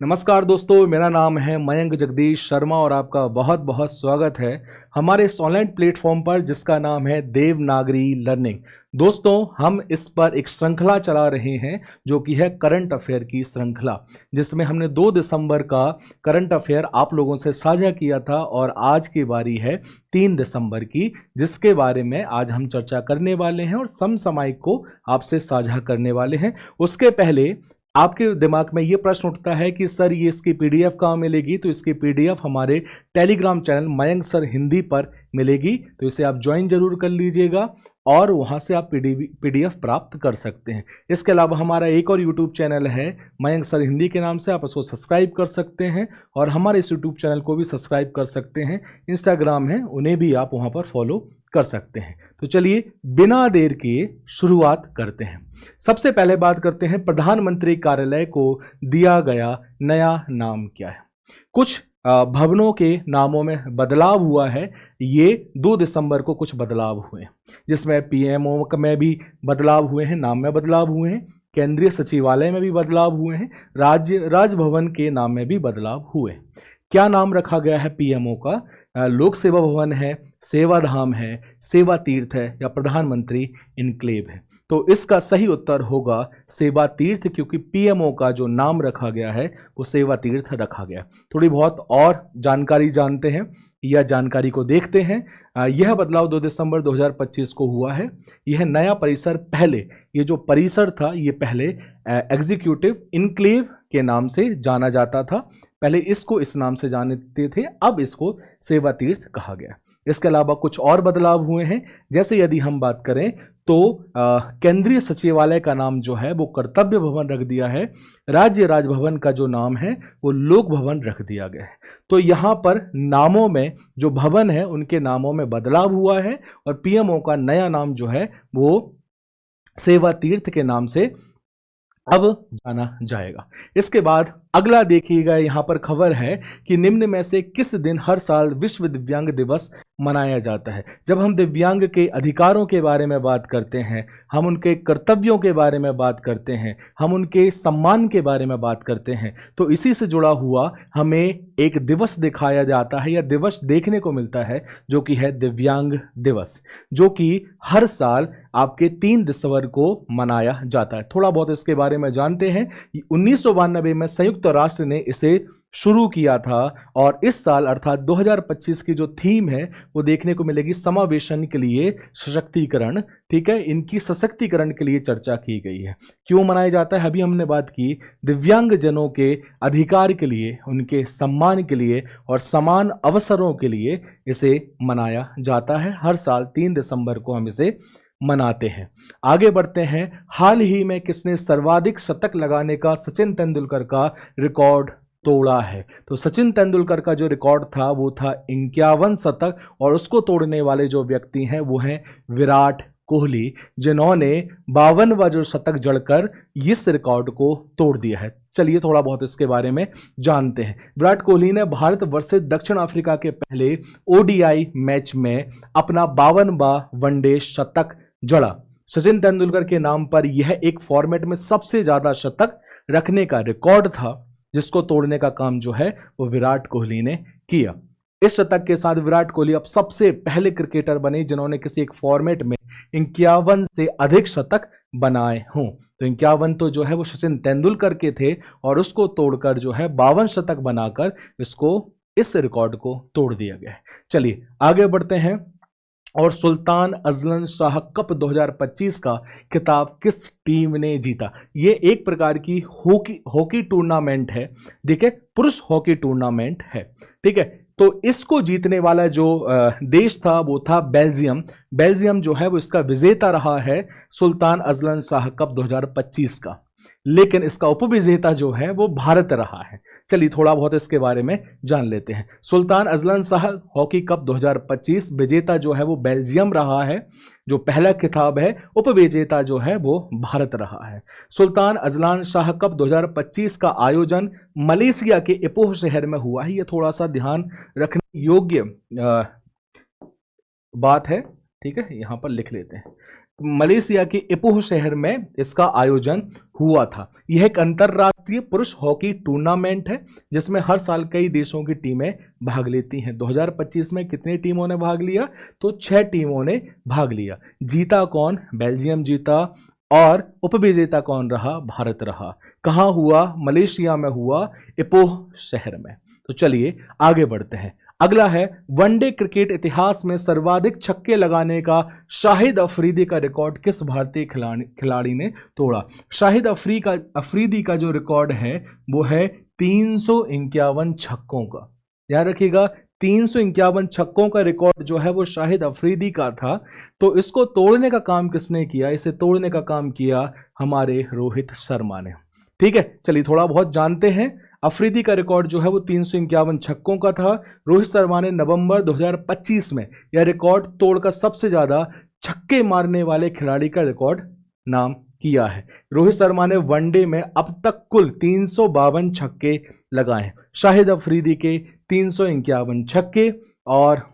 नमस्कार दोस्तों, मेरा नाम है मयंक जगदीश शर्मा और आपका बहुत बहुत स्वागत है हमारे इस ऑनलाइन प्लेटफॉर्म पर जिसका नाम है देवनागरी लर्निंग। दोस्तों, हम इस पर एक श्रृंखला चला रहे हैं जो कि है करंट अफेयर की श्रृंखला, जिसमें हमने 2 दिसंबर का करंट अफेयर आप लोगों से साझा किया था और आज की बारी है 3 दिसंबर की, जिसके बारे में आज हम चर्चा करने वाले हैं और समसामयिक को आपसे साझा करने वाले हैं। उसके पहले आपके दिमाग में ये प्रश्न उठता है कि सर ये इसकी पीडीएफ कहाँ मिलेगी? तो इसकी पीडीएफ हमारे Telegram channel Mayank sir Hindi पर मिलेगी, तो इसे आप ज्वाइन जरूर कर लीजिएगा और वहाँ से आप पीडीएफ प्राप्त कर सकते हैं। इसके अलावा हमारा एक और यूट्यूब चैनल है मयंक सर हिंदी के नाम से, आप उसको सब्सक्राइब कर सकते हैं और हमारे इस यूट्यूब चैनल को भी सब्सक्राइब कर सकते हैं। इंस्टाग्राम है, उन्हें भी आप वहाँ पर फॉलो कर सकते हैं। तो चलिए बिना देर किए शुरुआत करते हैं। सबसे पहले बात करते हैं प्रधानमंत्री कार्यालय को दिया गया नया नाम क्या है। कुछ भवनों के नामों में बदलाव हुआ है। ये 2 दिसंबर को कुछ बदलाव हुए, जिसमें पीएमओ में भी बदलाव हुए हैं, नाम में बदलाव हुए हैं, केंद्रीय सचिवालय में भी बदलाव हुए हैं, राजभवन के नाम में भी बदलाव हुए। क्या नाम रखा गया है पीएमओ का? लोक सेवा भवन है, सेवा धाम है, सेवा तीर्थ है या प्रधानमंत्री इनक्लेव है? तो इसका सही उत्तर होगा सेवा तीर्थ, क्योंकि पीएमओ का जो नाम रखा गया है वो सेवा तीर्थ रखा गया। थोड़ी बहुत और जानकारी जानते हैं या जानकारी को देखते हैं। यह बदलाव 2 दिसंबर 2025 को हुआ है। यह नया परिसर, पहले ये जो परिसर था ये पहले एग्जीक्यूटिव इनक्लेव के नाम से जाना जाता था। पहले इसको इस नाम से जानते थे, अब इसको सेवा तीर्थ कहा गया। इसके अलावा कुछ और बदलाव हुए हैं, जैसे यदि हम बात करें तो केंद्रीय सचिवालय का नाम जो है वो कर्तव्य भवन रख दिया है। राज्य राजभवन का जो नाम है वो लोक भवन रख दिया गया है। तो यहाँ पर नामों में जो भवन है उनके नामों में बदलाव हुआ है और पीएमओ का नया नाम जो है वो सेवा तीर्थ के नाम से अब जाना जाएगा। इसके बाद अगला देखिएगा, यहाँ पर खबर है कि निम्न में से किस दिन हर साल विश्व दिव्यांग दिवस मनाया जाता है। जब हम दिव्यांग के अधिकारों के बारे में बात करते हैं, हम उनके कर्तव्यों के बारे में बात करते हैं, हम उनके सम्मान के बारे में बात करते हैं, तो इसी से जुड़ा हुआ हमें एक दिवस दिखाया जाता है या दिवस देखने को मिलता है जो कि है दिव्यांग दिवस, जो कि हर साल आपके 3 दिसंबर को मनाया जाता है। थोड़ा बहुत इसके बारे में जानते हैं। 1992 में संयुक्त राष्ट्र ने इसे शुरू किया था और इस साल अर्थात 2025 की जो थीम है वो देखने को मिलेगी समावेशन के लिए सशक्तिकरण। ठीक है, इनकी सशक्तिकरण के लिए चर्चा की गई है। क्यों मनाया जाता है? अभी हमने बात की दिव्यांग जनों के अधिकार के लिए, उनके सम्मान के लिए और समान अवसरों के लिए इसे मनाया जाता है। हर साल 3 दिसंबर को हम इसे मनाते हैं। आगे बढ़ते हैं। हाल ही में किसने सर्वाधिक शतक लगाने का सचिन तेंदुलकर का रिकॉर्ड तोड़ा है? तो सचिन तेंदुलकर का जो रिकॉर्ड था वो था 51 शतक और उसको तोड़ने वाले जो व्यक्ति हैं वो हैं विराट कोहली, जिन्होंने 52वां जो शतक जड़कर इस रिकॉर्ड को तोड़ दिया है। चलिए थोड़ा बहुत इसके बारे में जानते हैं। विराट कोहली ने भारत वर्सेस दक्षिण अफ्रीका के पहले ओडीआई मैच में अपना 52वां वनडे शतक जड़ा। सचिन तेंदुलकर के नाम पर यह एक फॉर्मेट में सबसे ज्यादा शतक रखने का रिकॉर्ड था, जिसको तोड़ने का काम जो है वो विराट कोहली ने किया। इस शतक के साथ विराट कोहली अब सबसे पहले क्रिकेटर बने जिन्होंने किसी एक फॉर्मेट में 51 से अधिक शतक बनाए हों। तो 51 तो जो है वो सचिन तेंदुलकर के थे और उसको तोड़कर जो है 52 शतक बनाकर इस रिकॉर्ड को तोड़ दिया गया है। चलिए आगे बढ़ते हैं। और सुल्तान अजलन शाह कप 2025 का खिताब किस टीम ने जीता? ये एक प्रकार की हॉकी टूर्नामेंट है। ठीक है, पुरुष हॉकी टूर्नामेंट है। ठीक है, तो इसको जीतने वाला जो देश था वो था बेल्जियम। बेल्जियम जो है वो इसका विजेता रहा है सुल्तान अजलन शाह कप 2025 का, लेकिन इसका उपविजेता जो है वो भारत रहा है। चलिए थोड़ा बहुत इसके बारे में जान लेते हैं। Sultan Azlan Shah hockey cup 2025 विजेता जो है वो बेल्जियम रहा है। जो पहला खिताब है, उपविजेता जो है वो भारत रहा है। सुल्तान अजलान शाह कप 2025 का आयोजन मलेशिया के इपोह शहर में हुआ है। ये थोड़ा सा ध्यान रखने योग्य बात है। ठीक है, यहां पर लिख लेते हैं। मलेशिया के इपोह शहर में इसका आयोजन हुआ था। यह एक अंतरराष्ट्रीय पुरुष हॉकी टूर्नामेंट है जिसमें हर साल कई देशों की टीमें भाग लेती हैं। 2025 में कितनी टीमों ने भाग लिया? तो 6 टीमों ने भाग लिया। जीता कौन? बेल्जियम जीता। और उपविजेता कौन रहा? भारत रहा। कहाँ हुआ? मलेशिया में हुआ, इपोह शहर में। तो चलिए आगे बढ़ते हैं। अगला है, वनडे क्रिकेट इतिहास में सर्वाधिक छक्के लगाने का शाहिद अफरीदी का रिकॉर्ड किस भारतीय खिलाड़ी ने तोड़ा? शाहिद अफरीदी का जो रिकॉर्ड है वो है 351 छक्कों का। याद रखिएगा, 351 छक्कों का रिकॉर्ड जो है वो शाहिद अफरीदी का था। तो इसको तोड़ने का काम किसने किया? इसे तोड़ने का काम किया हमारे रोहित शर्मा ने। ठीक है, चलिए थोड़ा बहुत जानते हैं। अफरीदी का रिकॉर्ड जो है वो 351 छक्कों का था। रोहित शर्मा ने नवंबर 2025 में यह रिकॉर्ड तोड़कर सबसे ज्यादा छक्के मारने वाले खिलाड़ी का रिकॉर्ड नाम किया है। रोहित शर्मा ने वनडे में अब तक कुल 352 छक्के लगाए हैं। शाहिद अफरीदी के 351 छक्के और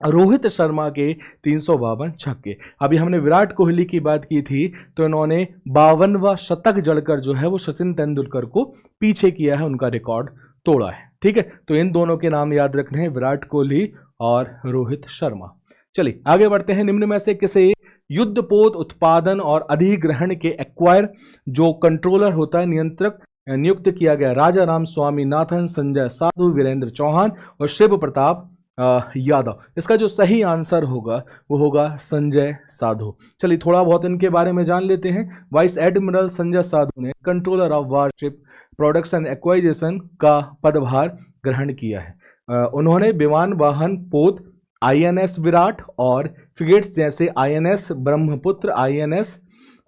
रोहित शर्मा के 352 छक्के। अभी हमने विराट कोहली की बात की थी, तो इन्होंने 52वां शतक जड़कर जो है वो सचिन तेंदुलकर को पीछे किया है, उनका रिकॉर्ड तोड़ा है। ठीक है, तो इन दोनों के नाम याद रखने हैं, विराट कोहली और रोहित शर्मा। चलिए आगे बढ़ते हैं। निम्न में से किसे युद्धपोत उत्पादन और अधिग्रहण के एक्वायर जो कंट्रोलर होता है, नियंत्रक नियुक्त किया गया? राजा राम स्वामीनाथन, संजय साधु, वीरेंद्र चौहान और शिव प्रताप यादव। इसका जो सही आंसर होगा वो होगा संजय साधु। चलिए थोड़ा बहुत इनके बारे में जान लेते हैं। वाइस एडमिरल संजय साधु ने controller of warship production acquisition का पदभार ग्रहण किया है। उन्होंने विमान वाहन पोत INS विराट और फ्रिगेट्स जैसे INS ब्रह्मपुत्र, INS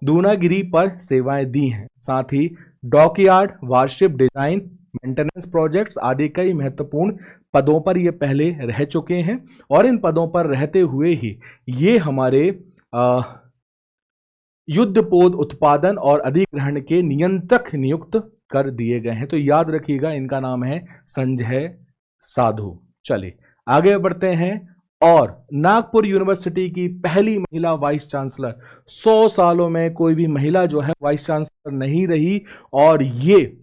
दूनागिरी पर सेवाएं दी हैं। साथ ही dockyard, warship design, maintenance projects आदि कई महत्वपूर्ण पदों पर ये पहले रह चुके हैं और इन पदों पर रहते हुए ही ये हमारे युद्धपोत उत्पादन और अधिग्रहण के नियंत्रक नियुक्त कर दिए गए हैं। तो याद रखिएगा, इनका नाम है संजय साधु। चलिए आगे बढ़ते हैं। और नागपुर यूनिवर्सिटी की पहली महिला वाइस चांसलर, 100 सालों में कोई भी महिला जो है वाइस चांसलर नहीं रही, और ये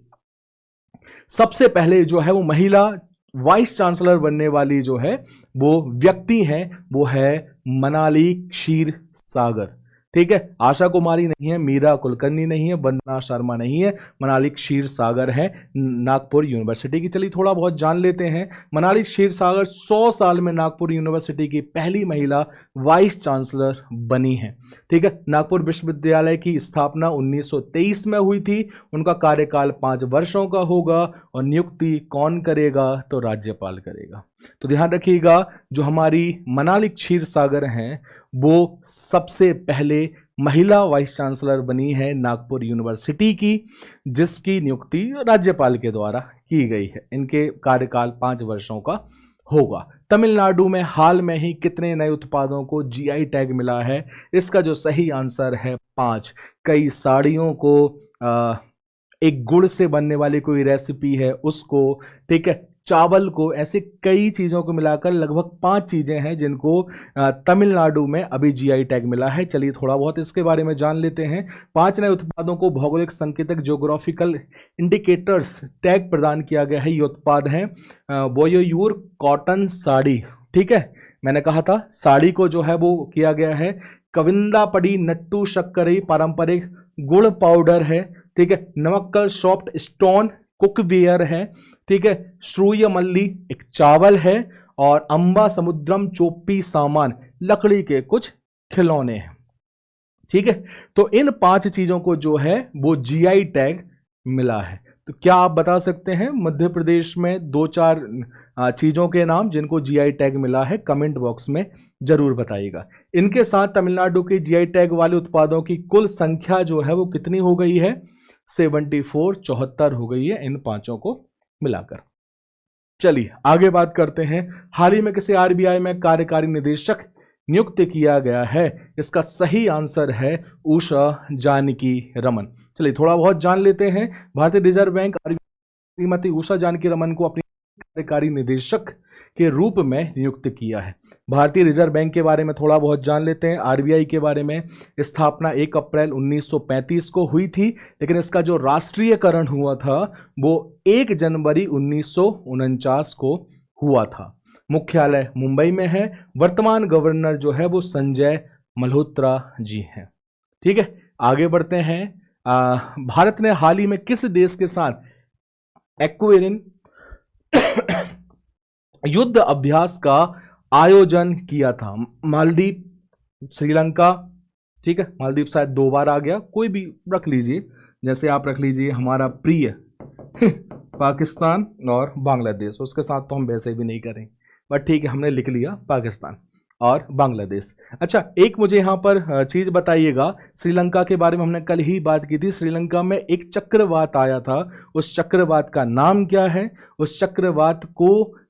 सबसे पहले जो है वो महिला वाइस चांसलर बनने वाली जो है वो व्यक्ति है, वो है मनाली क्षीरसागर। ठीक है, आशा कुमारी नहीं है, मीरा कुलकर्णी नहीं है, वंदना शर्मा नहीं है, मनाली क्षीरसागर है नागपुर यूनिवर्सिटी की। चलिए थोड़ा बहुत जान लेते हैं। मनाली क्षीरसागर 100 साल में नागपुर यूनिवर्सिटी की पहली महिला वाइस चांसलर बनी है। ठीक है, नागपुर विश्वविद्यालय की स्थापना 1923 में हुई थी। उनका कार्यकाल 5 वर्षों का होगा और नियुक्ति कौन करेगा? तो राज्यपाल करेगा। तो ध्यान रखिएगा, जो हमारी मनाली क्षीरसागर हैं वो सबसे पहले महिला वाइस चांसलर बनी है नागपुर यूनिवर्सिटी की, जिसकी नियुक्ति राज्यपाल के द्वारा की गई है। इनके कार्यकाल 5 वर्षों का होगा। तमिलनाडु में हाल में ही कितने नए उत्पादों को GI टैग मिला है? इसका जो सही आंसर है 5। कई साड़ियों को, एक गुड़ से बनने वाली कोई रेसिपी है उसको, ठीक है, चावल को, ऐसे कई चीज़ों को मिलाकर लगभग 5 चीज़ें हैं जिनको तमिलनाडु में अभी GI टैग मिला है। चलिए थोड़ा बहुत इसके बारे में जान लेते हैं। 5 नए उत्पादों को भौगोलिक संकेतक ज्योग्राफिकल इंडिकेटर्स टैग प्रदान किया गया है। ये उत्पाद हैं बोयोयूर कॉटन साड़ी। ठीक है, मैंने कहा था साड़ी को जो है वो किया गया है। कविंदापड़ी नट्टू शक्करी पारंपरिक गुड़ पाउडर है। ठीक है, नमक्कल सॉफ्ट स्टोन कुकवेयर है। ठीक है, श्रूयमल्ली एक चावल है और अंबा समुद्रम चोप्पी सामान लकड़ी के कुछ खिलौने हैं। ठीक है, तो इन 5 चीजों को जो है वो GI टैग मिला है। तो क्या आप बता सकते हैं मध्य प्रदेश में 2-4 चीजों के नाम जिनको GI टैग मिला है? कमेंट बॉक्स में जरूर बताइएगा। इनके साथ तमिलनाडु के GI टैग वाले उत्पादों की कुल संख्या जो है वो कितनी हो गई है? 74 हो गई है इन 5 को मिलाकर। चलिए आगे बात करते हैं। हाल ही में किसे RBI में कार्यकारी निदेशक नियुक्त किया गया है? इसका सही आंसर है उषा जानकी रमन। चलिए थोड़ा बहुत जान लेते हैं। भारतीय रिजर्व बैंक श्रीमती उषा जानकी रमन को अपनी कार्यकारी निदेशक के रूप में नियुक्त किया है। भारतीय रिजर्व बैंक के बारे में थोड़ा बहुत जान लेते हैं। आरबीआई के बारे में स्थापना 1 अप्रैल 1935 को हुई थी, लेकिन इसका जो राष्ट्रीयकरण हुआ था वो 1 जनवरी 1949 को हुआ था। मुख्यालय मुंबई में है। वर्तमान गवर्नर जो है वो संजय मल्होत्रा जी हैं। ठीक है, आगे बढ़ते हैं। भारत ने हाल ही में किस देश के साथ एक्वेरिन युद्ध अभ्यास का आयोजन किया था? मालदीव, श्रीलंका। ठीक है, मालदीव शायद 2 बार आ गया, कोई भी रख लीजिए, जैसे आप रख लीजिए हमारा प्रिय पाकिस्तान और बांग्लादेश। उसके साथ तो हम वैसे भी नहीं करें, बट ठीक है, हमने लिख लिया पाकिस्तान और बांग्लादेश। अच्छा, एक मुझे यहाँ पर चीज बताइएगा, श्रीलंका के बारे में हमने कल ही बात की थी। श्रीलंका में एक चक्रवात आया था, उस चक्रवात का नाम क्या है? उस चक्रवात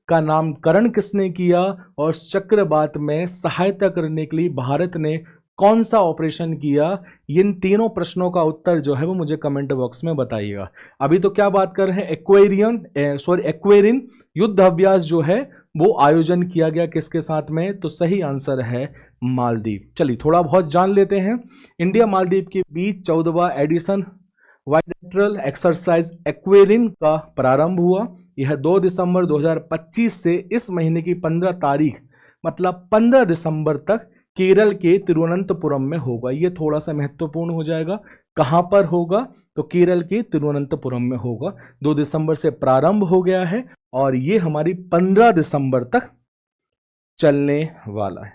का नामकरण किसने किया? और उस चक्रवात में सहायता करने के लिए भारत ने कौन सा ऑपरेशन किया? इन तीनों प्रश्नों का उत्तर जो है वो मुझे कमेंट बॉक्स में बताइएगा। अभी तो क्या बात कर रहे हैं, एक्वेरिन युद्ध अभ्यास जो है वो आयोजन किया गया किसके साथ में? तो सही आंसर है मालदीव। चलिए थोड़ा बहुत जान लेते हैं। इंडिया मालदीव के बीच 14वां एडिशन बायलैटरल एक्सरसाइज एक्वेरिन का प्रारंभ हुआ। यह 2 दिसंबर 2025 से इस महीने की 15 तारीख मतलब 15 दिसंबर तक केरल के तिरुवनंतपुरम में होगा। ये थोड़ा सा महत्वपूर्ण हो जाएगा। कहां पर होगा? तो केरल के तिरुवनंतपुरम में होगा। 2 दिसंबर से प्रारंभ हो गया है और ये हमारी 15 दिसंबर तक चलने वाला है।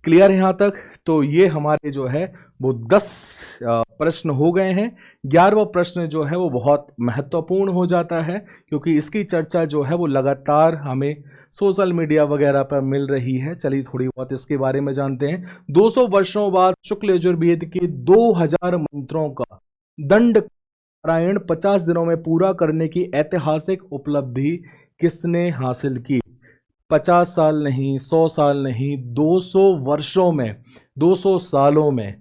क्लियर है यहां तक? तो ये हमारे जो है वो 10 प्रश्न हो गए हैं। 11वां प्रश्न जो है वो बहुत महत्वपूर्ण हो जाता है, क्योंकि इसकी चर्चा जो है वो लगातार हमें सोशल मीडिया वगैरह पर मिल रही है। चलिए थोड़ी बहुत इसके बारे में जानते हैं। 200 वर्षों बाद शुक्ल यजुर्वेद के 2000 मंत्रों का दंड पारायण 50 दिनों में पूरा करने की ऐतिहासिक उपलब्धि किसने हासिल की? 50 साल नहीं, 100 साल नहीं, 200 वर्षों में, 200 सालों में।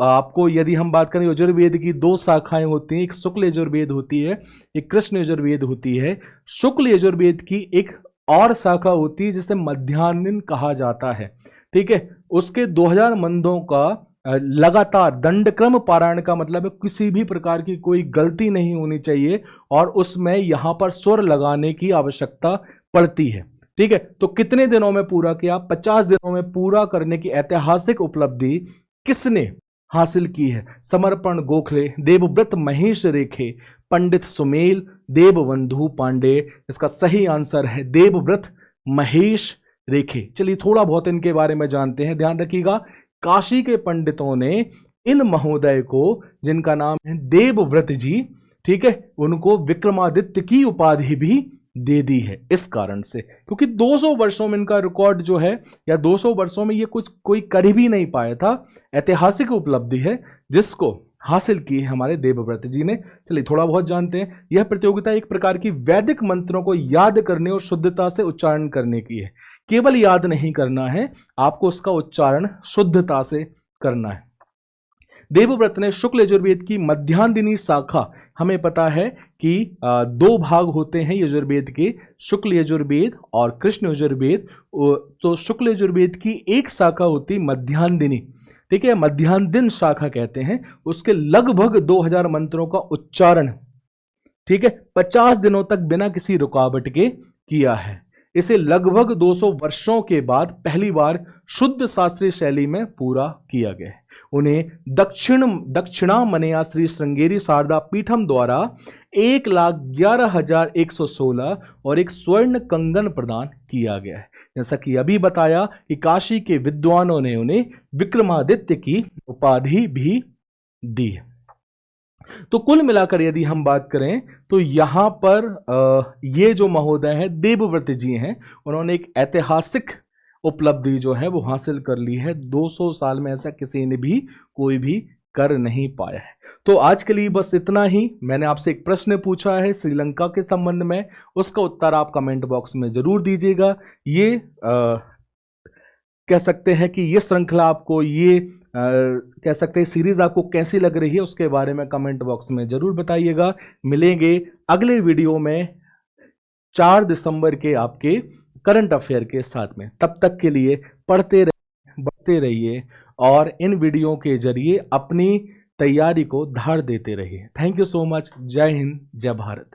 आपको यदि हम बात करें, यजुर्वेद की 2 शाखाएं होती हैं, एक शुक्ल यजुर्वेद होती है, एक कृष्ण यजुर्वेद होती है। शुक्ल यजुर्वेद की एक और शाखा होती है जिसे मध्याह्न कहा जाता है। ठीक है, उसके 2000 मंदों का लगातार दंडक्रम पारायण का मतलब है किसी भी प्रकार की कोई गलती नहीं होनी चाहिए और उसमें यहां पर स्वर लगाने की आवश्यकता पड़ती है। ठीक है, तो कितने दिनों में पूरा किया? 50 दिनों में पूरा करने की ऐतिहासिक उपलब्धि किसने हासिल की है? समर्पण गोखले, देवव्रत महेश रेखे, पंडित सुमेल, देवबंधु पांडे। इसका सही आंसर है देवव्रत महेश रेखे। चलिए थोड़ा बहुत इनके बारे में जानते हैं। ध्यान रखिएगा, काशी के पंडितों ने इन महोदय को, जिनका नाम है देवव्रत जी, ठीक है, उनको विक्रमादित्य की उपाधि भी दे दी है इस कारण से, क्योंकि 200 वर्षों में इनका रिकॉर्ड जो है, या 200 वर्षों में ये कुछ कोई कर भी नहीं पाया था। ऐतिहासिक उपलब्धि है जिसको हासिल की है हमारे देवव्रत जी ने। चलिए थोड़ा बहुत जानते हैं। यह प्रतियोगिता एक प्रकार की वैदिक मंत्रों को याद करने और शुद्धता से उच्चारण करने की है। केवल याद नहीं करना है, आपको उसका उच्चारण शुद्धता से करना है। देवव्रत ने शुक्ल यजुर्वेद की मध्याह्न शाखा, हमें पता है कि 2 भाग होते हैं यजुर्वेद के, शुक्ल यजुर्वेद और कृष्ण यजुर्वेद। तो शुक्ल यजुर्वेद की एक शाखा होती मध्याह्न, ठीक है, मध्याह्न शाखा कहते हैं। उसके लगभग 2000 मंत्रों का उच्चारण, ठीक है, 50 दिनों तक बिना किसी रुकावट के किया है। इसे लगभग 200 वर्षों के बाद पहली बार शुद्ध शास्त्रीय शैली में पूरा किया गया है। उन्हें दक्षिणामनेया श्री श्रृंगेरी शारदा पीठम द्वारा 1,11,116 और एक स्वर्ण कंगन प्रदान किया गया है। जैसा कि अभी बताया कि काशी के विद्वानों ने उन्हें विक्रमादित्य की उपाधि भी दी है। तो कुल मिलाकर यदि हम बात करें तो यहां पर ये जो महोदय है देवव्रत जी हैं, उन्होंने एक ऐतिहासिक उपलब्धि जो है वो हासिल कर ली है। 200 साल में ऐसा किसी ने भी कोई भी कर नहीं पाया है। तो आज के लिए बस इतना ही। मैंने आपसे एक प्रश्न पूछा है श्रीलंका के संबंध में, उसका उत्तर आप कमेंट बॉक्स में जरूर दीजिएगा। ये कह सकते हैं कि ये श्रृंखला आपको, ये कह सकते हैं सीरीज आपको कैसी लग रही है, उसके बारे में कमेंट बॉक्स में जरूर बताइएगा। मिलेंगे अगले वीडियो में। 4 दिसंबर के आपके करंट अफेयर के साथ में। तब तक के लिए पढ़ते रहिए, बढ़ते रहिए और इन वीडियो के जरिए अपनी तैयारी को धार देते रहिए। Thank you so much. जय हिंद, जय भारत।